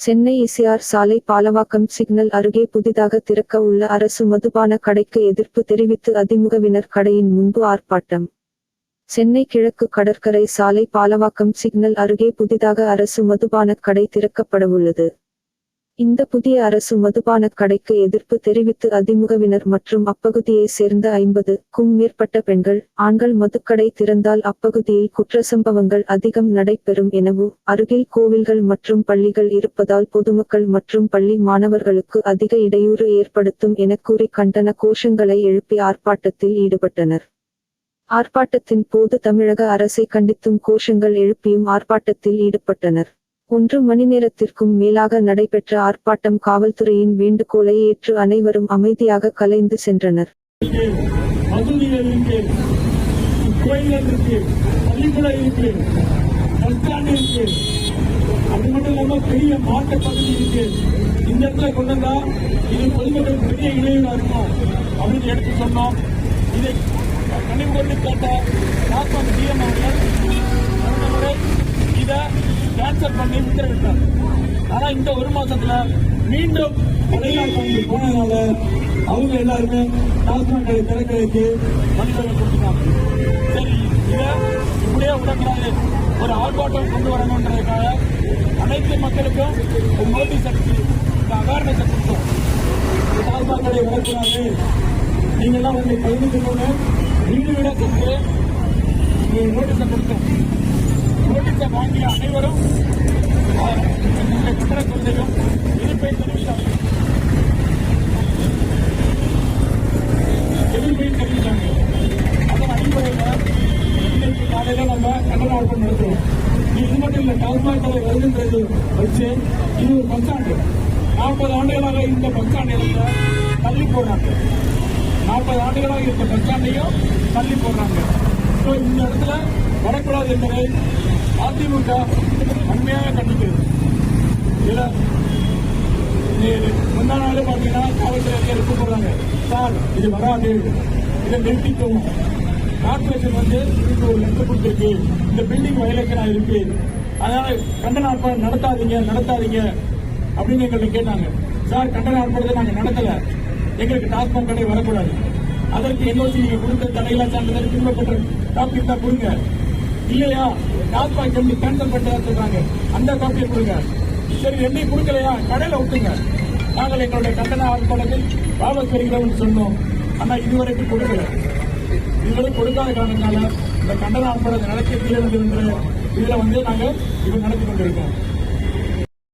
Chennai ECR சாலை Palavakkam signal அருகே புதிதாக திறக்க உள்ள அரசு மதுபான கடைக்கு எதிர்ப்பு தெரிவித்து அதிமுகவினர் கடையின் முன்பு ஆர்ப்பாட்டம். சென்னை கிழக்கு கடற்கரை சாலை பாலவாக்கம் சிக்னல் அருகே புதிதாக அரசு மதுபானக் கடை திறக்கப்படவுள்ளது. இந்த புதிய அரசு மதுபானக் கடைக்கு எதிர்ப்பு தெரிவித்து அதிமுகவினர் மற்றும் அப்பகுதியை சேர்ந்த 50க்கும் மேற்பட்ட பெண்கள், ஆண்கள் மதுக்கடை திறந்தால் அப்பகுதியில் குற்றச்சம்பவங்கள் அதிகம் நடைபெறும் எனவும், அருகில் கோவில்கள் மற்றும் பள்ளிகள் இருப்பதால் பொதுமக்கள் மற்றும் பள்ளி மாணவர்களுக்கு அதிக இடையூறு ஏற்படுத்தும் என கூறி கண்டன கோஷங்களை எழுப்பி ஆர்ப்பாட்டத்தில் ஈடுபட்டனர். ஆர்ப்பாட்டத்தின் போது தமிழக அரசை கண்டித்தும் கோஷங்கள் எழுப்பியும் ஆர்ப்பாட்டத்தில் ஈடுபட்டனர். 1 மணி நேரத்திற்கும் மேலாக நடைபெற்ற ஆர்ப்பாட்டம் காவல்துறையின் வேண்டுகோளை ஏற்று அனைவரும் அமைதியாக கலைந்து சென்றனர். அது மட்டும் இல்லாம பெரிய மாற்ற பகுதி இருக்கு. இந்த இடத்துல கொண்டு வந்தா இது பொதுமக்களுக்கு பெரிய இடையூறா இருக்கும் அப்படின்னு எடுத்து சொன்னோம். இதை கனிவு கொண்டு கேட்ட டாக்டர் சிஎம் அவர்கள் கடந்த முறை இதை கேன்சல் பண்ணி உத்தரவிட்டார். ஆனா இந்த 1 மாசத்துல மீண்டும் கடையாளர் போனதுனால அவங்க எல்லாருமே டாஸ்மாக் கடை திறக்கிறதுக்கு மனிதர்கள் கொடுத்துட்டாங்க. சரி, இதை இப்படியே விடக்கூடாது, ஒரு ஆர்ப்பாட்டம் கொண்டு வரணுன்றதுக்காக அனைத்து மக்களுக்கும் ஒரு நோட்டீஸ் அடிச்சு இந்த அவேர்னஸ் கொடுத்தோம். டாஸ்மாக் கடை வரக்கூடாது, நீங்கள்லாம் வந்து கலந்துக்கணும்னு வீடு வீட சென்று நோட்டீஸை கொடுத்தோம். நோட்டீஸை வாங்கிய அனைவரும் கட்டண கொள்கையும் எதிர்ப்பை தெரிவித்தாங்க. அதன் அடிப்படையில் இன்னைக்கு காலையில நம்ம கண்டன ஆர்ப்பாட்டம் நடத்துறோம். இது மட்டும் இல்லை, டாஸ்மாக் கடை வருகின்றது வச்சு இது ஒரு பஸ்டாண்டு. 40 ஆண்டுகளாக இந்த பஸ்டாண்டில் தள்ளி போடுறாங்க. 40 ஆண்டுகளாக இந்த பஸ்டாண்டையும் தள்ளி போடுறாங்க. இந்த இடத்துல வரக்கூடாது என்பதை அதிமுக உண்மையாக கண்டிக்கிறது. முந்தா நாள் பார்த்தீங்கன்னா காவல்துறை அதிகாரி கூப்பிடுறாங்க, சார் இது வராது, இதை நிறுத்திக்கவும். கார்பரேஷன் வந்து இதுக்கு ஒரு லெட்டர் கொடுத்துருக்கு, இந்த பில்டிங் வயலேஷனா இருக்கு, அதனால கண்டன ஆர்ப்பாட்டம் நடத்தாதீங்க அப்படின்னு எங்கள்கிட்ட கேட்டாங்க. சார், கண்டன ஆர்ப்பாட்டத்தை நாங்கள் நடத்தல, எங்களுக்கு டாஸ்மாக் கடை வரக்கூடாது. அதற்கு என்ஓசி நீங்க கொடுத்த தடையில்லா சான்றிதழ் திரும்பப்பட்ட காப்பி தான் கொடுங்க. இல்லையா டாஸ்மாக் எப்படி கேன்சல் பண்ணா சொல்றாங்க, அந்த காப்பியை கொடுங்க. சரி, என்னை கொடுக்கலையா கடையில விட்டுங்க, நாங்கள் எங்களுடைய கண்டன ஆர்ப்பாட்டத்தில் வாபஸ் வருகிறோம்னு சொன்னோம். ஆனா இதுவரைக்கும் கொடுக்கல. இதுவரை கொடுக்காத காரணத்தினால இந்த கண்டன ஆர்ப்பாட்டத்தை நடத்தி தீர வேண்டும் என்ற இதுல வந்து நாங்கள் இது நடத்தி கொண்டிருக்கோம்.